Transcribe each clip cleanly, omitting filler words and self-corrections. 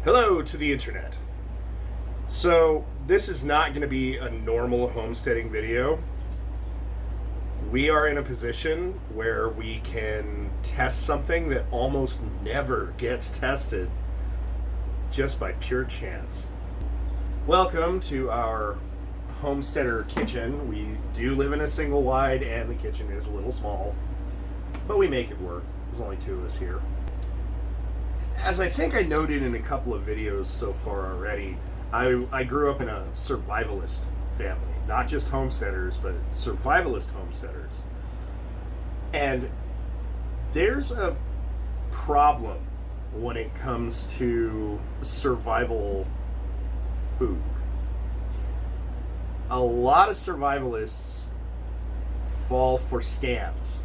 Hello to the internet. So, this is not going to be a normal homesteading video. We are in a position where we can test something that almost never gets tested just by pure chance. Welcome to our homesteader kitchen. We do live in a single wide and the kitchen is a little small, but we make it work. There's only two of us here. As I think I noted in a couple of videos so far already, I grew up in a survivalist family. Not just homesteaders, but survivalist homesteaders. And there's a problem when it comes to survival food. A lot of survivalists fall for scams.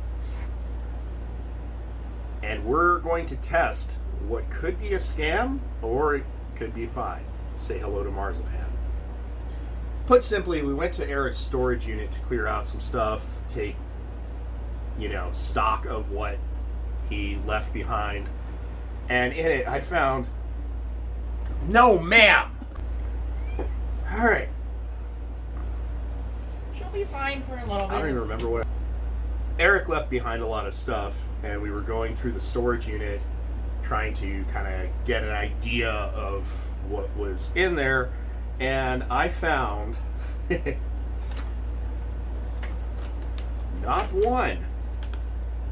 And we're going to test what could be a scam or it could be fine. Say hello to marzipan. Put simply, we went to Eric's storage unit to clear out some stuff, take, stock of what he left behind. And in it, I found, no ma'am! Alright. She'll be fine for a little bit. I don't even remember what. Eric left behind a lot of stuff, and we were going through the storage unit trying to kind of get an idea of what was in there, and I found not one,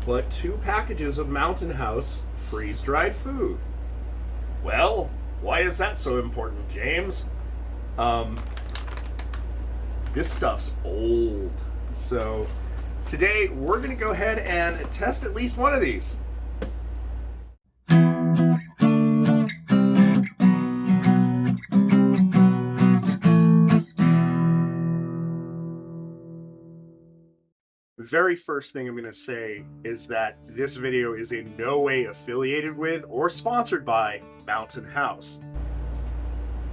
but two packages of Mountain House freeze-dried food. Well, why is that so important, James? This stuff's old. So today we're going to go ahead and test at least one of these. The very first thing I'm going to say is that this video is in no way affiliated with or sponsored by Mountain House.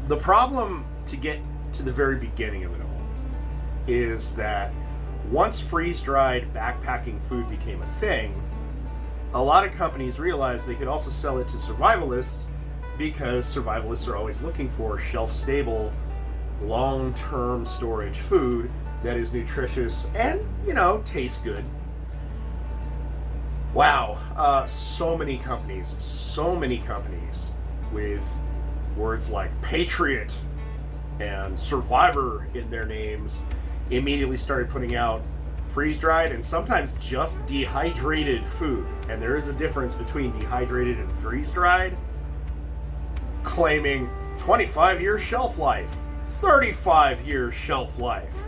The problem, to get to the very beginning of it all, is that once freeze-dried backpacking food became a thing, a lot of companies realized they could also sell it to survivalists because survivalists are always looking for shelf-stable, long-term storage food that is nutritious and, tastes good. Wow, so many companies with words like Patriot and Survivor in their names immediately started putting out freeze-dried and sometimes just dehydrated food. And there is a difference between dehydrated and freeze-dried, claiming 25-year shelf life, 35-year shelf life,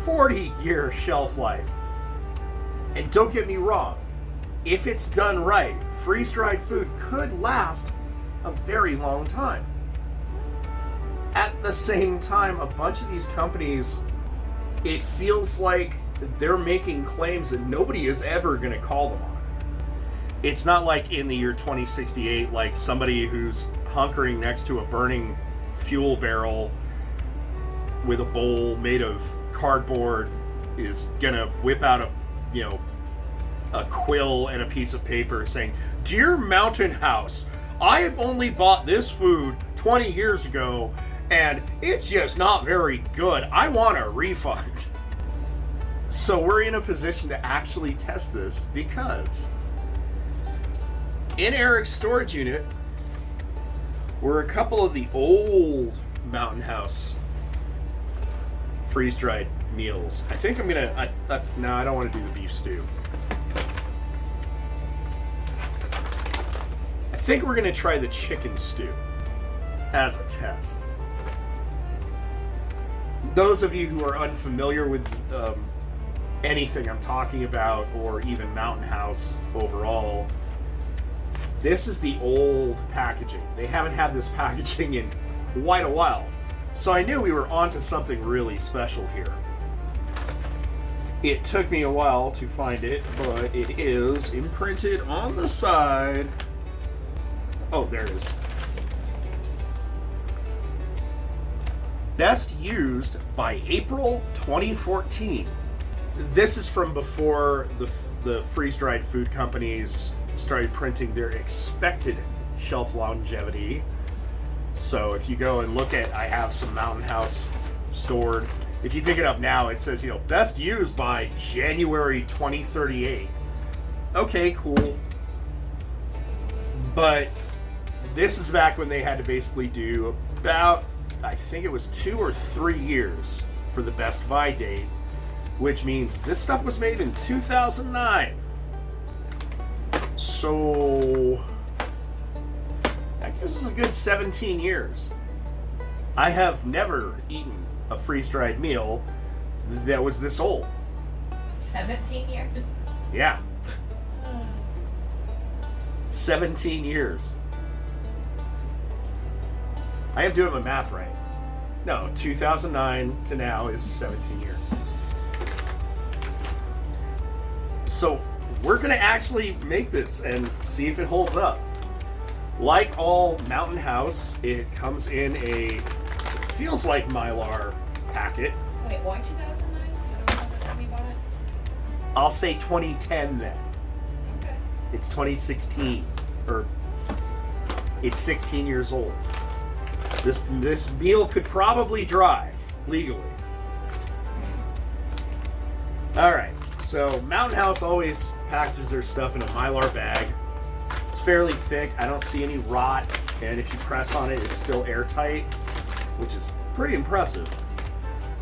40-year shelf life. And don't get me wrong, if it's done right, freeze-dried food could last a very long time. At the same time, a bunch of these companies, it feels like they're making claims that nobody is ever going to call them on. It's not like in the year 2068, like somebody who's hunkering next to a burning fuel barrel with a bowl made of cardboard is gonna whip out a quill and a piece of paper saying, "Dear Mountain House, I only bought this food 20 years ago and it's just not very good. I want a refund." So we're in a position to actually test this because in Eric's storage unit were a couple of the old Mountain House freeze-dried meals. I think I'm gonna, no, I don't want to do the beef stew. I think we're gonna try the chicken stew as a test. Those of you who are unfamiliar with anything I'm talking about, or even Mountain House overall, this is the old packaging. They haven't had this packaging in quite a while. So I knew we were onto something really special here. It took me a while to find it, but it is imprinted on the side. Oh, there it is. Best used by April 2014. This is from before the freeze-dried food companies started printing their expected shelf longevity. So if you go and look at, I have some Mountain House stored. If you pick it up now, it says, best used by January 2038. Okay, cool. But this is back when they had to basically do about, I think it was 2 or 3 years for the best buy date, which means this stuff was made in 2009. So I guess it's a good 17 years. I have never eaten a freeze-dried meal that was this old. 17 years? Yeah. 17 years. I am doing my math right. No, 2009 to now is 17 years. So we're going to actually make this and see if it holds up. Like all Mountain House, it comes in it feels like Mylar packet. Wait, why 2009? I don't know when we bought it. I'll say 2010 then. Okay. It's 2016. Or it's 16 years old. This meal could probably drive legally. Alright, so Mountain House always packages their stuff in a Mylar bag. It's fairly thick. I don't see any rot. And if you press on it, it's still airtight, which is pretty impressive.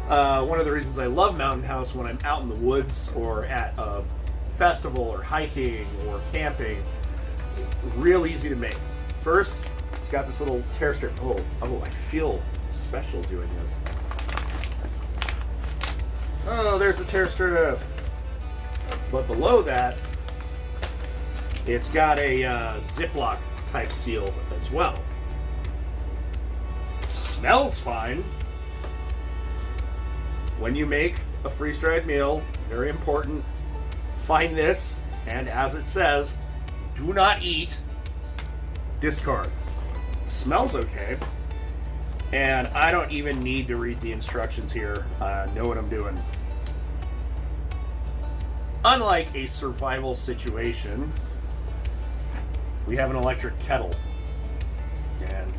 One of the reasons I love Mountain House when I'm out in the woods or at a festival or hiking or camping, real easy to make. First, it's got this little tear strip. Oh, I feel special doing this. Oh, there's the tear strip. But below that, it's got a Ziploc type seal as well. Smells fine. When you make a freeze-dried meal, very important, find this, and as it says, do not eat, discard. It smells okay, and I don't even need to read the instructions here. I know what I'm doing. Unlike a survival situation, we have an electric kettle, and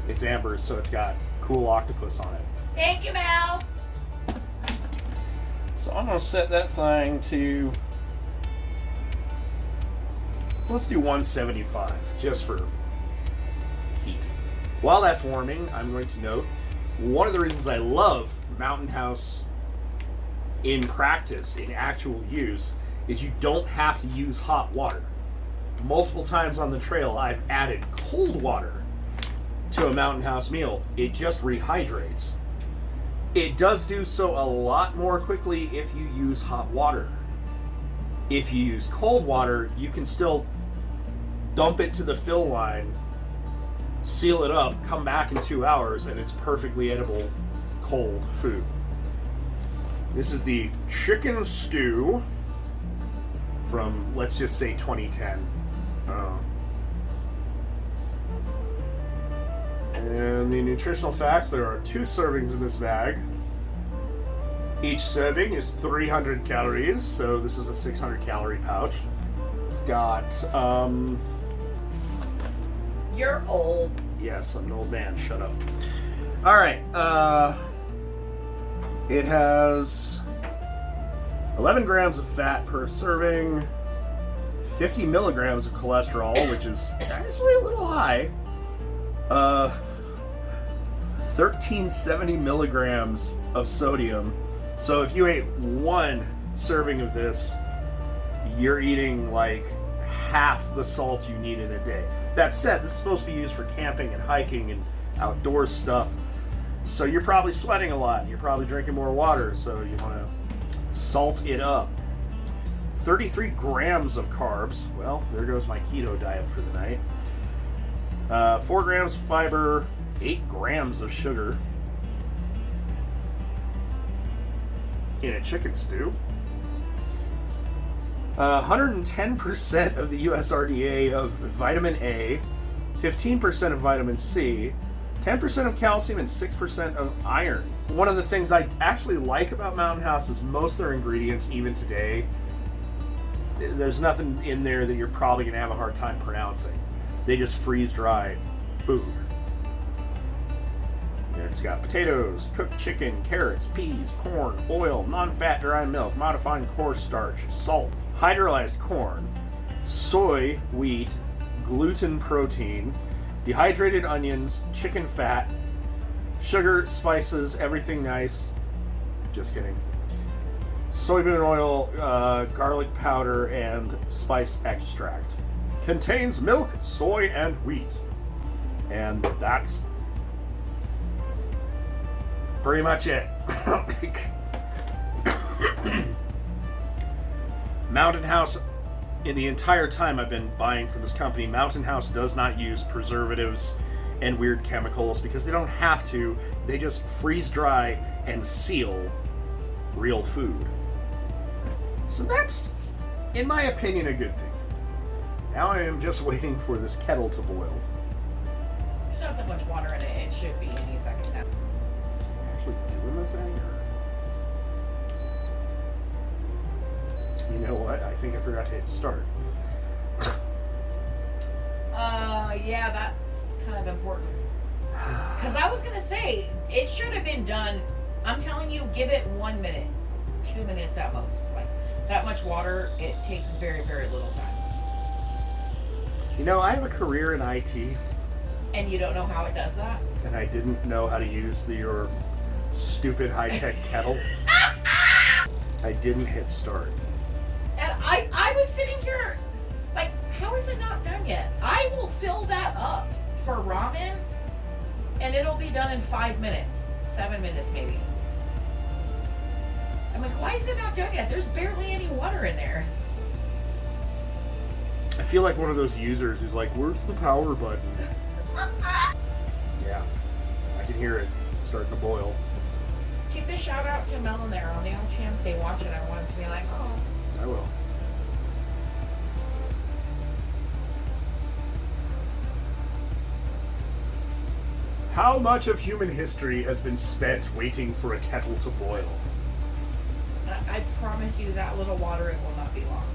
it's amber, so it's got cool octopus on it. Thank you, Mel. So I'm going to set that thing to, let's do 175, just for heat. While that's warming, I'm going to note, one of the reasons I love Mountain House in practice, in actual use, is you don't have to use hot water. Multiple times on the trail, I've added cold water to a Mountain House meal. It just rehydrates. It does do so a lot more quickly if you use hot water. If you use cold water, you can still dump it to the fill line, seal it up, come back in 2 hours, and it's perfectly edible cold food. This is the chicken stew from, let's just say, 2010. And the nutritional facts, there are 2 servings in this bag. Each serving is 300 calories, so this is a 600 calorie pouch. It's got, You're old. yes, I'm an old man, shut up. Alright, it has 11 grams of fat per serving, 50 milligrams of cholesterol, which is actually a little high. 1370 milligrams of sodium. So if you ate 1 serving of this, you're eating like half the salt you need in a day. That said, this is supposed to be used for camping and hiking and outdoor stuff. So you're probably sweating a lot. You're probably drinking more water, so you want to salt it up. 33 grams of carbs. Well, there goes my keto diet for the night. 4 grams of fiber, 8 grams of sugar in a chicken stew. 110% of the USRDA of vitamin A, 15% of vitamin C, 10% of calcium, and 6% of iron. One of the things I actually like about Mountain House is most of their ingredients, even today, there's nothing in there that you're probably going to have a hard time pronouncing. They just freeze-dry food. it's got potatoes, cooked chicken, carrots, peas, corn, oil, non-fat dry milk, modified coarse starch, salt, hydrolyzed corn, soy, wheat, gluten protein, dehydrated onions, chicken fat, sugar, spices, everything nice. Just kidding. Soybean oil, garlic powder, and spice extract. Contains milk, soy, and wheat. And that's pretty much it. Mountain House, in the entire time I've been buying from this company, Mountain House does not use preservatives and weird chemicals because they don't have to. They just freeze dry and seal real food. So that's, in my opinion, a good thing. Now I am just waiting for this kettle to boil. There's not that much water in it. It should be any second now. Actually doing the thing? Or... You know what? I think I forgot to hit start. Yeah, that's kind of important. Because I was going to say, it should have been done, I'm telling you, give it 1 minute, 2 minutes at most. Like, that much water, it takes very, very little time. You know, I have a career in IT. And you don't know how it does that? And I didn't know how to use your stupid high-tech kettle. I didn't hit start. And I was sitting here, like, how is it not done yet? I will fill that up for ramen, and it'll be done in 5 minutes. 7 minutes, maybe. I'm like, why is it not done yet? There's barely any water in there. I feel like one of those users who's like, where's the power button? Yeah, I can hear it starting to boil. Give the shout out to Mel in there. On the off chance they watch it, I want them to be like, oh. I will. How much of human history has been spent waiting for a kettle to boil? I promise you that little water, it will not be long.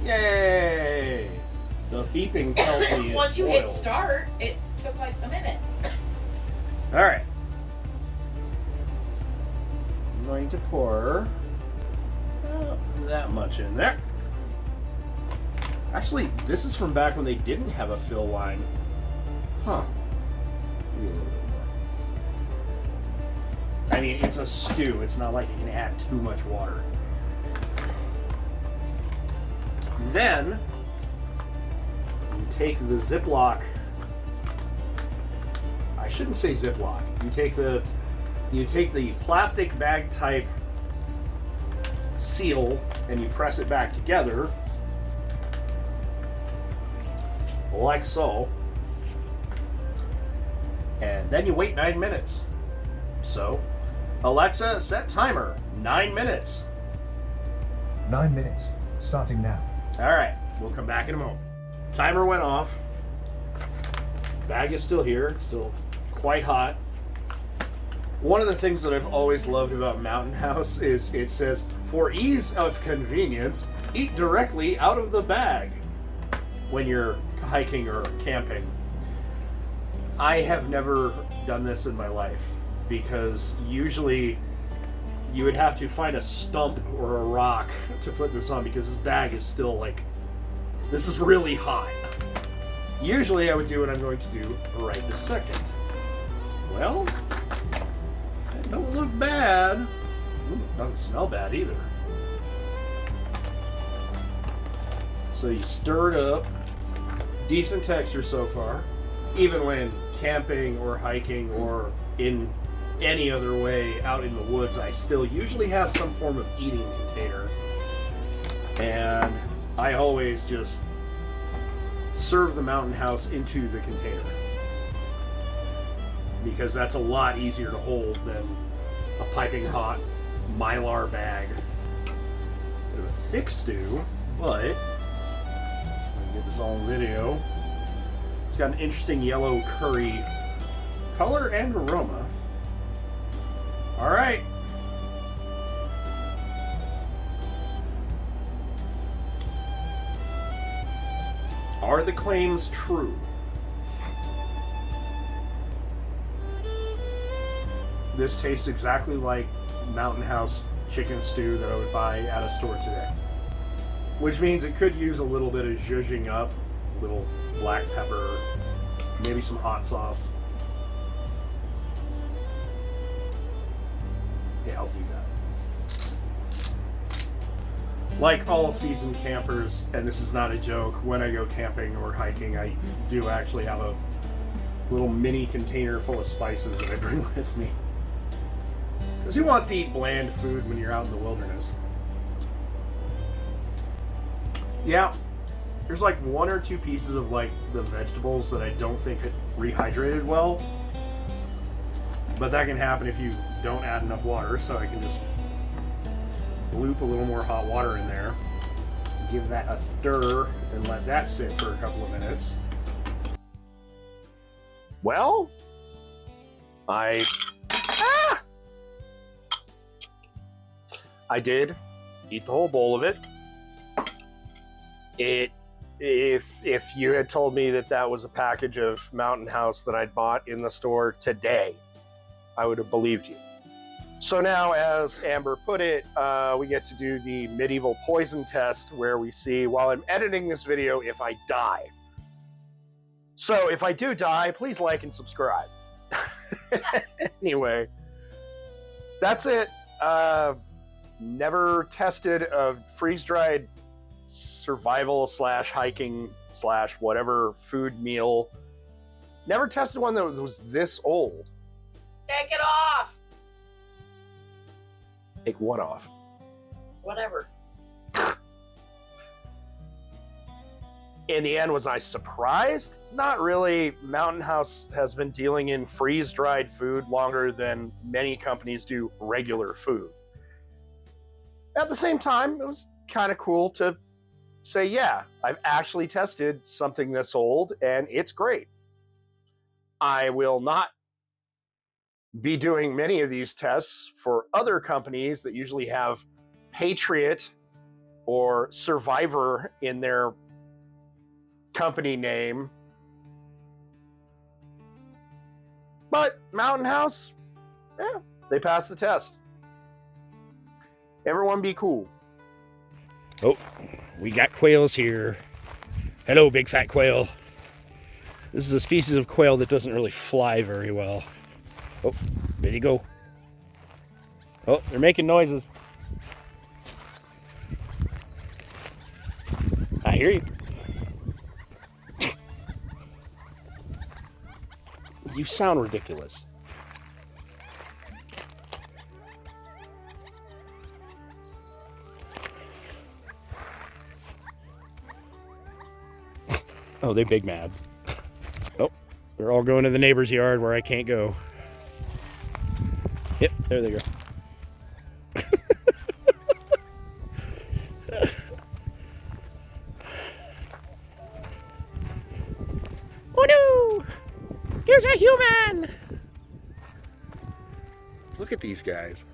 Yay! The beeping tells me it's Once you boiled. hit start, it took like a minute. Alright. I'm going to pour that much in there. Actually, this is from back when they didn't have a fill line. Huh. Maybe a little bit more. I mean, it's a stew. It's not like you can add too much water. Then, you take the Ziploc. I shouldn't say Ziploc. You take the plastic bag type seal and you press it back together, like so. And then you wait 9 minutes. So, Alexa, set timer. 9 minutes. 9 minutes. Starting now. Alright, we'll come back in a moment. Timer went off. Bag is still here, still quite hot. One of the things that I've always loved about Mountain House is it says, for ease of convenience, eat directly out of the bag when you're hiking or camping. I have never done this in my life because usually you would have to find a stump or a rock to put this on because this bag is still like, this is really hot. Usually I would do what I'm going to do right this second. Well, it don't look bad. Ooh, doesn't smell bad either. So you stir it up. Decent texture so far. Even when camping or hiking or in any other way out in the woods, I still usually have some form of eating container. And I always just serve the Mountain House into the container. Because that's a lot easier to hold than a piping hot Mylar bag. Bit of a thick stew, but I can get this all on video. It's got an interesting yellow curry color and aroma. Alright. Are the claims true? this tastes exactly like Mountain House chicken stew that I would buy at a store today. Which means it could use a little bit of zhuzhing up, a little black pepper, maybe some hot sauce. Yeah, I'll do that. Like all seasoned campers, and this is not a joke, when I go camping or hiking, I do actually have a little mini container full of spices that I bring with me. Because who wants to eat bland food when you're out in the wilderness? Yeah, there's like one or two pieces of like the vegetables that I don't think had rehydrated well. But that can happen if you don't add enough water, so I can just loop a little more hot water in there. Give that a stir and let that sit for a couple of minutes. Well, I did eat the whole bowl of it. If you had told me that that was a package of Mountain House that I'd bought in the store today, I would have believed you. So now, as Amber put it, we get to do the medieval poison test where we see, while I'm editing this video, if I die. So if I do die, please like and subscribe. Anyway, that's it. Never tested a freeze-dried survival / hiking / whatever food meal. Never tested one that was this old. Take it off. Take what off? Whatever. In the end, was I surprised? Not really. Mountain House has been dealing in freeze-dried food longer than many companies do regular food. At the same time, it was kind of cool to say, yeah, I've actually tested something this old, and it's great. I will not be doing many of these tests for other companies that usually have Patriot or Survivor in their company name. But Mountain House, yeah, they passed the test. Everyone be cool. Oh, we got quails here. Hello, big fat quail. This is a species of quail that doesn't really fly very well. Oh, there you go. Oh, they're making noises. I hear you. You sound ridiculous. Oh, they big mad. Oh, they're all going to the neighbor's yard where I can't go. Yep, there they go. Oh no! Here's a human! Look at these guys.